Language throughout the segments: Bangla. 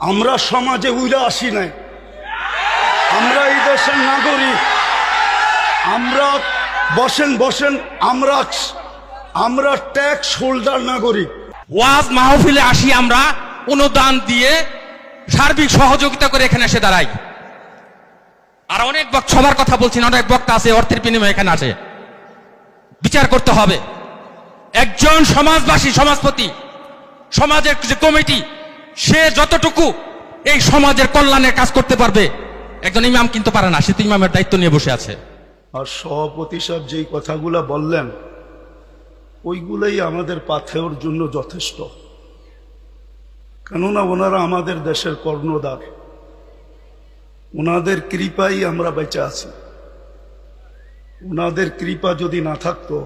আমরা সমাজে উইরা আসি নাই, আমরা এই দেশের নাগরিক। আমরা বসেন বসেন, আমরা ট্যাক্স হোল্ডার নাগরিক। ওয়াজ মাহফিলে আসি আমরা অনুদান দিয়ে সার্বিক সহযোগিতা করে এখানে এসে দাঁড়াই। আর অনেক সবার কথা বলছি না, অনেক বক্তা আছে অর্থের বিনিময়ে এখানে আসে। বিচার করতে হবে। একজন সমাজবাসী, সমাজপতি, সমাজের যে কমিটি, সে যতটুকু এই সমাজের কল্যাণের কাজ করতে পারবে একজন ইমাম কিন্তু পারে না। সে তো ইমামের দায়িত্ব নিয়ে বসে আছে। আর সভাপতি সাহেব যেই কথাগুলা বললেন ওইগুলাই আমাদের পাথেওর জন্য যথেষ্ট। কেননা ওনারা আমাদের দেশের কর্ণধার, ওনাদের কৃপাই আমরা বেঁচে আছি। ওনাদের কৃপা যদি না থাকতো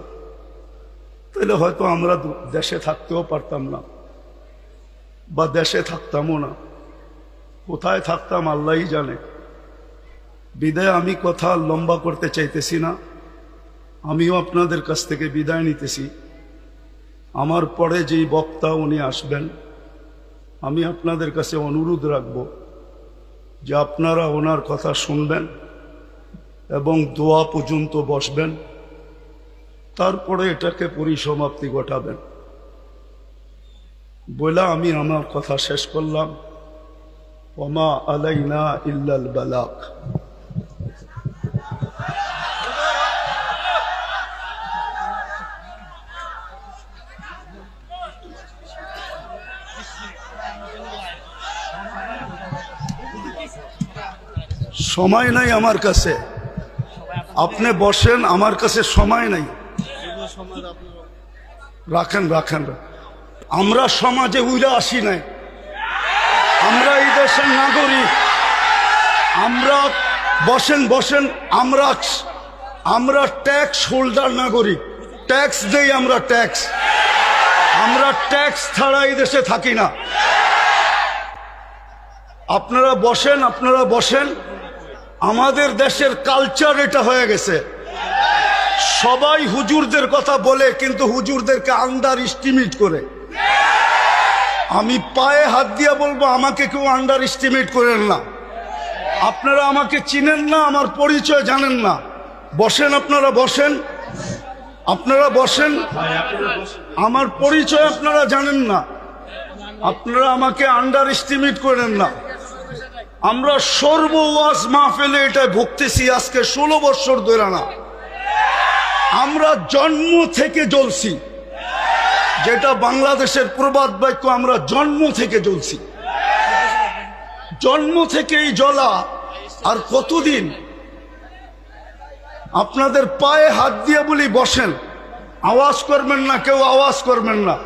তাহলে হয়তো আমরা দেশে থাকতেও পারতাম না, বা দেশে থাকতামও না। কোথায় থাকতাম আল্লাহই জানে। বিদায় আমি কথা লম্বা করতে চাইতেছি না, আমিও আপনাদের কাছ থেকে বিদায় নিতেছি। আমার পরে যেই বক্তা উনি আসবেন, আমি আপনাদের কাছে অনুরোধ রাখব যে আপনারা ওনার কথা শুনবেন এবং দোয়া পর্যন্ত বসবেন, তারপরে এটাকে পরিসমাপ্তি ঘটাবেন। বলে আমি আমার কথা শেষ করলাম। ওমা আলাইনা ইল্লাল বালাগ। সময় নাই আমার কাছে, আপনি বসেন, আমার কাছে সময় নাই। রাখেন রাখেন। আমরা সমাজে উইরা আসি নাই, আমরা এই দেশের নাগরিক। আমরা বসেন বসেন, আমরা ট্যাক্স হোল্ডার নাগরিক। ট্যাক্স দেই আমরা, ট্যাক্স। আমরা ট্যাক্স ছাড়া এই দেশে থাকি না। আপনারা বসেন, আপনারা বসেন। আমাদের দেশের কালচার এটা হয়ে গেছে। সবাই হুজুরদের কথা বলে, কিন্তু হুজুরদেরকে আন্ডার এস্টিমেট করে। আমি পায়ে হাত দিয়া বলবো, আমাকে কেউ আন্ডার এস্টিমেট করেন না। আপনারা আমাকে চিনেন না, আমার পরিচয় জানেন না। বসেন, আপনারা বসেন, আপনারা বসেন। আমার পরিচয় আপনারা জানেন না, আপনারা আমাকে আন্ডার এস্টিমেট করেন না। আমরা সর্বওয়াজ মাহফিলে এটা ভুগতেছি আজকে 16 বছর ধরে না। আমরা জন্ম থেকে জ্বলছি, যেটা বাংলাদেশের প্রবাদ বাক্য, আমরা জন্ম থেকে জ্বলছি। জন্ম থেকেই জ্বলা। আর কতদিন? আপনাদের পায়ে হাত দিয়ে বলি বসেন, আওয়াজ করবেন না, কেউ আওয়াজ করবেন না।